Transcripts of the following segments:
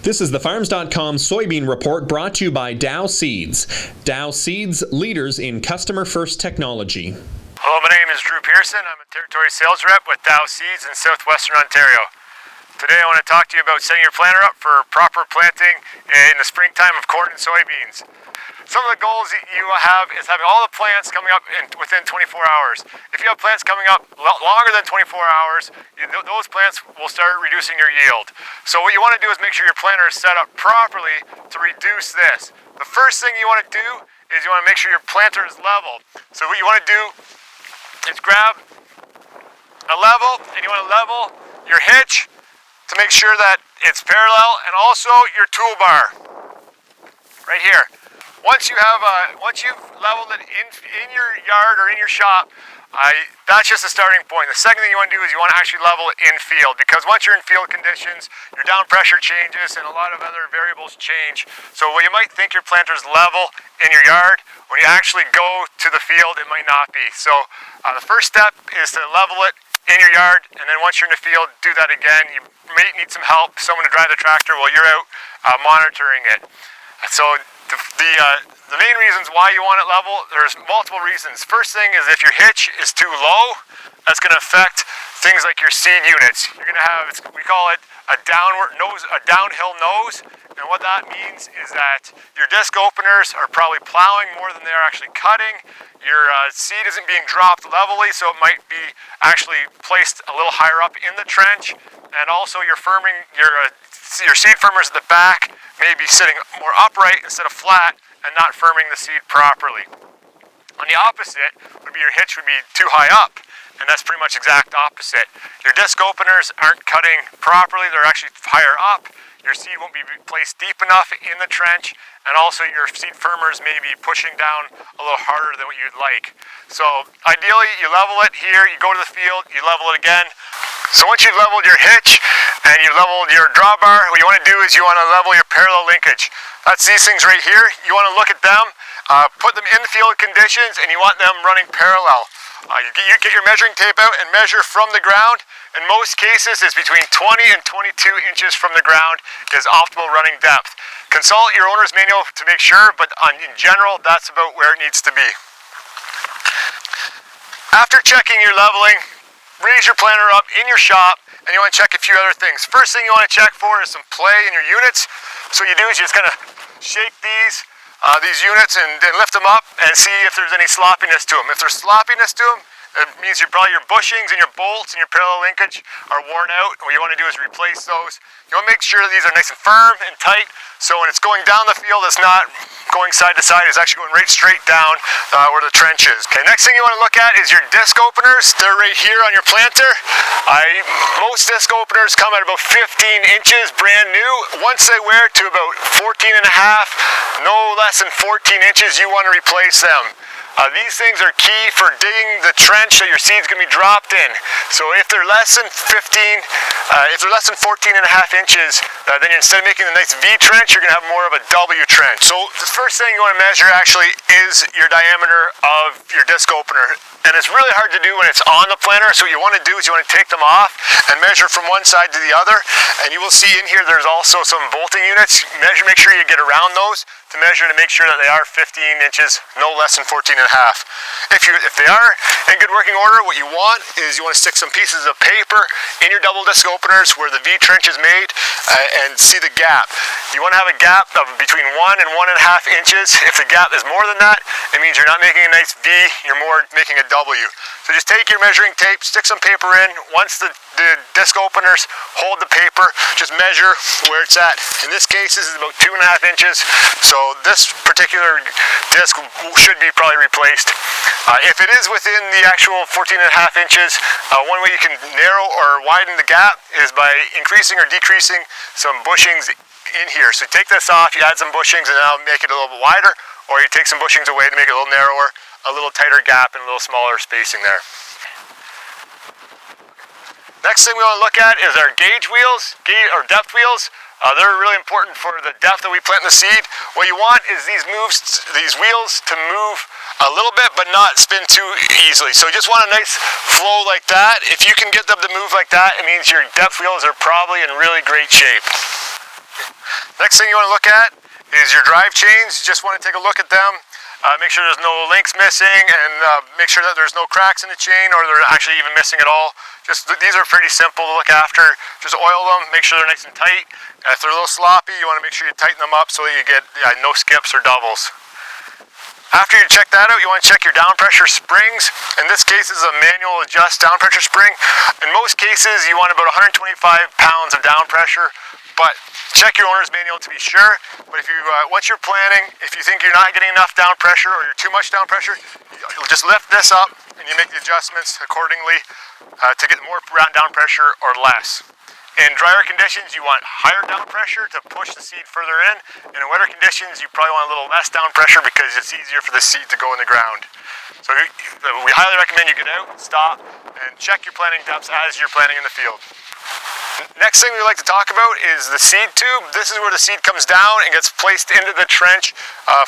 This is the Farms.com soybean report brought to you by Dow Seeds. Dow Seeds, leaders in customer-first technology. Hello, my name is Drew Pearson. I'm a territory sales rep with Dow Seeds in southwestern Ontario. Today I want to talk to you about setting your planter up for proper planting in the springtime of corn and soybeans. Some of the goals that you have is having all the plants coming up within 24 hours. If you have plants coming up longer than 24 hours, those plants will start reducing your yield. So what you want to do is make sure your planter is set up properly to reduce this. The first thing you want to do is you want to make sure your planter is level. So what you want to do is grab a level, and you want to level your hitch to make sure that it's parallel, and also your toolbar right here. Once you've leveled it in your yard or in your shop, that's just a starting point. The second thing you want to do is you want to actually level it in field, because once you're in field conditions, your down pressure changes and a lot of other variables change. So while you might think your planter's level in your yard, when you actually go to the field, it might not be. So the first step is to level it in your yard, and then once you're in the field, do that again. You may need some help, someone to drive the tractor while you're out monitoring it. So the main reasons why you want it level, there's multiple reasons. First thing is if your hitch is too low, that's going to affect things like your seed units. You're going to have, we call it a downhill nose, and what that means is that your disc openers are probably plowing more than they're actually cutting. Your seed isn't being dropped levelly, so it might be actually placed a little higher up in the trench, and also your seed firmers at the back may be sitting more upright instead of flat and not firming the seed properly. On the opposite would be your hitch would be too high up, and that's pretty much exact opposite. Your disc openers aren't cutting properly, they're actually higher up. Your seed won't be placed deep enough in the trench, and also your seed firmers may be pushing down a little harder than what you'd like. So ideally you level it here, you go to the field, you level it again. So once you've leveled your hitch and you've leveled your drawbar, what you want to do is you want to level your parallel linkage. That's these things right here. You want to look at them, put them in field conditions, and you want them running parallel. You get your measuring tape out and measure from the ground. In most cases, it's between 20 and 22 inches from the ground is optimal running depth. Consult your owner's manual to make sure, but in general, that's about where it needs to be. After checking your leveling, raise your planter up in your shop, and you want to check a few other things. First thing you want to check for is some play in your units. So what you do is you just kind of shake these units and lift them up and see if there's any sloppiness to them. If there's sloppiness to them, it means probably your bushings and your bolts and your parallel linkage are worn out. What you want to do is replace those. You want to make sure that these are nice and firm and tight, so when it's going down the field, it's not going side to side, it's actually going right straight down where the trench is. Okay, next thing you want to look at is your disc openers. They're right here on your planter. Most disc openers come at about 15 inches brand new. Once they wear to about 14 and a half, no less than 14 inches, you want to replace them. These things are key for digging the trench that your seed's going to be dropped in. So if they're less than 14 and a half inches, then instead of making a nice V trench, you're going to have more of a W trench. So the first thing you want to measure actually is your diameter of your disc opener. And it's really hard to do when it's on the planter, so what you want to do is you want to take them off and measure from one side to the other. And you will see in here there's also some bolting units. Make sure you get around those to measure to make sure that they are 15 inches, no less than 14 and a half. If they are in good working order, what you want is you want to stick some pieces of paper in your double disc openers where the V trench is made and see the gap. You want to have a gap of between 1 and 1.5 inches. If the gap is more than that, it means you're not making a nice V, you're more making a W. So just take your measuring tape, stick some paper in. Once the disc openers hold the paper, just measure where it's at. In this case, this is about 2.5 inches. So this particular disc should be probably replaced. If it is within the actual 14.5 inches, one way you can narrow or widen the gap is by increasing or decreasing some bushings in here. So take this off, you add some bushings, and that'll make it a little bit wider, or you take some bushings away to make it a little narrower, a little tighter gap, and a little smaller spacing there. Next thing we want to look at is our gauge wheels, or depth wheels. They're really important for the depth that we plant in the seed. What you want is these wheels to move a little bit but not spin too easily. So you just want a nice flow like that. If you can get them to move like that, it means your depth wheels are probably in really great shape. Next thing you want to look at is your drive chains. You just want to take a look at them. Make sure there's no links missing, and make sure that there's no cracks in the chain, or they're actually even missing at all. These are pretty simple to look after. Just oil them, make sure they're nice and tight. If they're a little sloppy, you want to make sure you tighten them up so that you get no skips or doubles. After you check that out, you want to check your down pressure springs. In this case, this is a manual adjust down pressure spring. In most cases, you want about 125 pounds of down pressure, but check your owner's manual to be sure. But if you, once you're planning, if you think you're not getting enough down pressure or you're too much down pressure, you'll just lift this up and you make the adjustments accordingly to get more down pressure or less. In drier conditions, you want higher down pressure to push the seed further in. And in wetter conditions, you probably want a little less down pressure because it's easier for the seed to go in the ground. So we highly recommend you get out, stop, and check your planting depths as you're planting in the field. Next thing we like to talk about is the seed tube. This is where the seed comes down and gets placed into the trench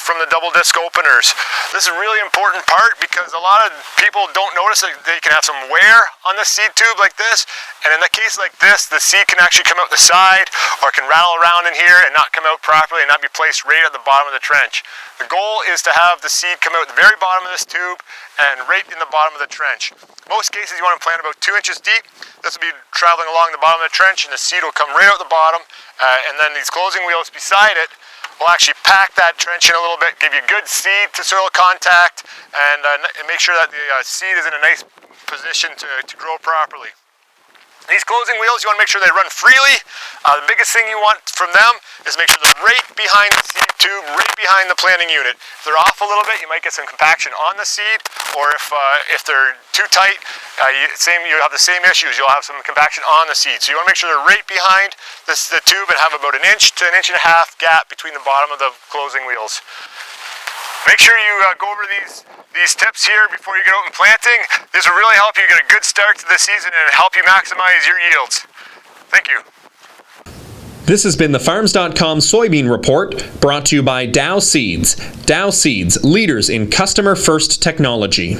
from the double disc openers. This is a really important part because a lot of people don't notice that they can have some wear on the seed tube like this. And in a case like this, the seed can actually come out the side or can rattle around in here and not come out properly and not be placed right at the bottom of the trench. The goal is to have the seed come out at the very bottom of this tube and right in the bottom of the trench. Most cases you want to plant about 2 inches deep. This will be traveling along the bottom of the trench and the seed will come right out the bottom, and then these closing wheels beside it will actually pack that trench in a little bit, give you good seed to soil contact, and make sure that the seed is in a nice position to grow properly. These closing wheels, you want to make sure they run freely. The biggest thing you want from them is make sure they're right behind the seed tube, right behind the planting unit. If they're off a little bit, you might get some compaction on the seed, or if they're too tight, you'll have the same issues. You'll have some compaction on the seed. So you want to make sure they're right behind the tube and have about an inch to an inch and a half gap between the bottom of the closing wheels. Make sure you go over these tips here before you get out and planting. This will really help you get a good start to the season and help you maximize your yields. Thank you. This has been the Farms.com Soybean Report, brought to you by Dow Seeds. Dow Seeds, leaders in customer-first technology.